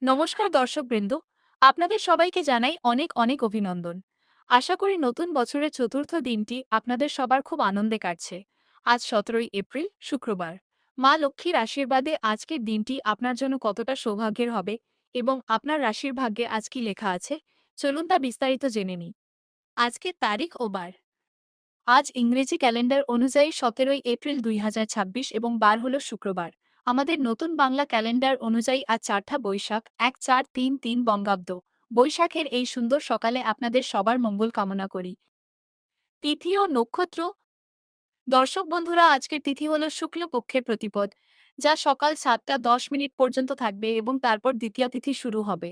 নমস্কার দর্শকবৃন্দ, আপনাদের সবাইকে জানাই অনেক অনেক অভিনন্দন। আশা করি নতুন বছরের চতুর্থ দিনটি আপনাদের সবার খুব আনন্দে কাটছে। আজ 17ই এপ্রিল, শুক্রবার। মা লক্ষ্মীর আশীর্বাদে আজকের দিনটি আপনার জন্য কতটা সৌভাগ্যের হবে এবং আপনার রাশির ভাগ্যে আজ কি লেখা আছে, চলুন তা বিস্তারিত জেনে নিই। আজকের তারিখ ও বার। আজ ইংরেজি ক্যালেন্ডার অনুযায়ী 17ই এপ্রিল 2026 এবং বার হল শুক্রবার। আমাদের নতুন বাংলা ক্যালেন্ডার অনুযায়ী আজ 4ঠা বৈশাখ 1433 বঙ্গাব্দ। বৈশাখের এই সুন্দর সকালে আপনাদের সবার মঙ্গল কামনা করি। তিথি ও নক্ষত্র। দর্শক বন্ধুরা, আজকের তিথি হল শুক্লপক্ষের প্রতিপদ, যা সকাল 7টা 10 মিনিট পর্যন্ত থাকবে এবং তারপর দ্বিতীয় তিথি শুরু হবে।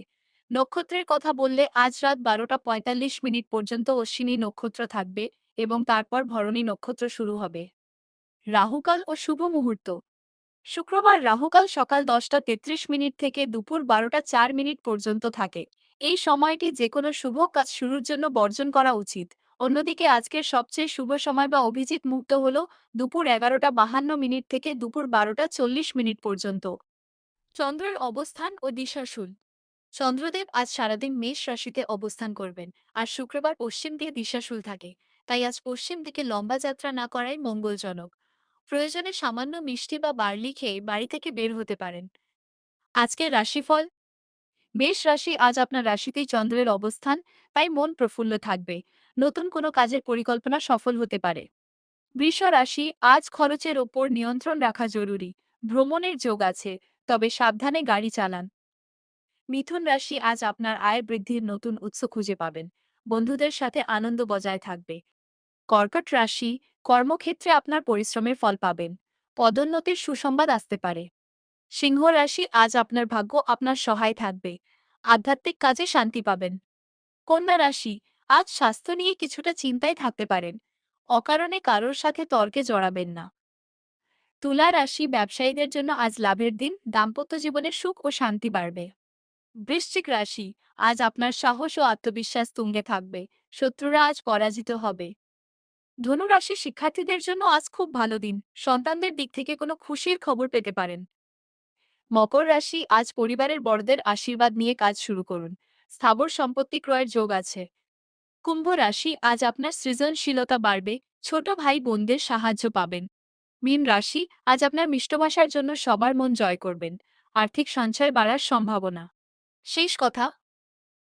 নক্ষত্রের কথা বললে আজ রাত 12টা 45 মিনিট পর্যন্ত অশ্বিনী নক্ষত্র থাকবে এবং তারপর ভরণী নক্ষত্র শুরু হবে। রাহুকাল ও শুভ মুহূর্ত। শুক্রবার রাহুকাল সকাল 10টা 33 মিনিট থেকে দুপুর 12টা 4 মিনিট পর্যন্ত থাকে। এই সময়টি যে কোনো শুভ কাজ শুরুর জন্য বর্জন করা উচিত। অন্যদিকে আজকের সবচেয়ে শুভ সময় বা অভিজিৎ মুহূর্ত হল দুপুর 11টা 52 মিনিট থেকে দুপুর 12টা 40 মিনিট পর্যন্ত। চন্দ্রের অবস্থান ও দিশাশুল। চন্দ্রদেব আজ সারাদিন মেষ রাশিতে অবস্থান করবেন, আর শুক্রবার পশ্চিম দিয়ে দিশাশুল থাকে। তাই আজ পশ্চিম দিকে লম্বা যাত্রা না করাই মঙ্গলজনক। প্রয়োজনে সামান্য মিষ্টি বা বার্লি খেয়ে বাড়ি থেকে বের হতে পারেন। আজকের রাশিফল। মেষ রাশি, আজ আপনার রাশিতেই চন্দ্রের অবস্থান, তাই মন প্রফুল্ল থাকবে। নতুন কোনো কাজের পরিকল্পনা সফল হতে পারে। বৃষ রাশি, আজ খরচের ওপর নিয়ন্ত্রণ রাখা জরুরি। ভ্রমণের যোগ আছে, তবে সাবধানে গাড়ি চালান। মিথুন রাশি, আজ আপনার আয় বৃদ্ধির নতুন উৎস খুঁজে পাবেন। বন্ধুদের সাথে আনন্দ বজায় থাকবে। কর্কট রাশি, কর্মক্ষেত্রে আপনার পরিশ্রমের ফল পাবেন। পদোন্নতির সুসংবাদ আসতে পারে। সিংহ রাশি, আজ আপনার ভাগ্য আপনার সহায় থাকবে। আধ্যাত্মিক কাজে শান্তি পাবেন। কন্যা রাশি, আজ স্বাস্থ্য নিয়ে কিছুটা চিন্তায় থাকতে পারেন। অকারণে কারোর সাথে তর্কে জড়াবেন না। তুলা রাশি, ব্যবসায়ীদের জন্য আজ লাভের দিন। দাম্পত্য জীবনে সুখ ও শান্তি বাড়বে। বৃশ্চিক রাশি, আজ আপনার সাহস ও আত্মবিশ্বাস তুঙ্গে থাকবে। শত্রুরা আজ পরাজিত হবে। ধনু রাশির শিক্ষার্থীদের জন্য আজ খুব ভালো দিন। সন্তানদের দিক থেকে কোনো খুশির খবর পেতে পারেন। মকর রাশি, আজ পরিবারের বড়দের আশীর্বাদ নিয়ে কাজ শুরু করুন। স্থাবর সম্পত্তি ক্রয়ের যোগ আছে। কুম্ভ রাশি, আজ আপনার সৃজনশীলতা বাড়বে। ছোট ভাই বোনদের সাহায্য পাবেন। মীন রাশি, আজ আপনার মিষ্টভাষার জন্য সবার মন জয় করবেন। আর্থিক সঞ্চয় বাড়ার সম্ভাবনা। শেষ কথা,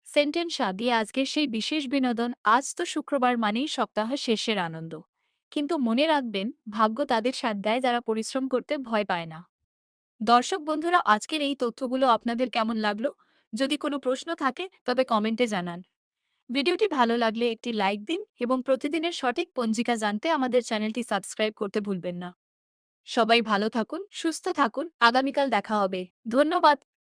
সেন্টেন্স দিয়ে আজকের সেই বিশেষ বিনোদন। আজ তো শুক্রবার মানেই সপ্তাহ শেষের আনন্দ। কিন্তু মনে রাখবেন, ভাগ্য তাদের সাথ দেয় যারা পরিশ্রম করতে ভয় পায় না। দর্শক বন্ধুরা, আজকের এই তথ্যগুলো আপনাদের কেমন লাগলো? যদি কোনো প্রশ্ন থাকে তবে কমেন্টে জানান। ভিডিওটি ভালো লাগলে একটি লাইক দিন এবং প্রতিদিনের সঠিক পঞ্জিকা জানতে আমাদের চ্যানেলটি সাবস্ক্রাইব করতে ভুলবেন না। সবাই ভালো থাকুন, সুস্থ থাকুন। আগামীকাল দেখা হবে। ধন্যবাদ।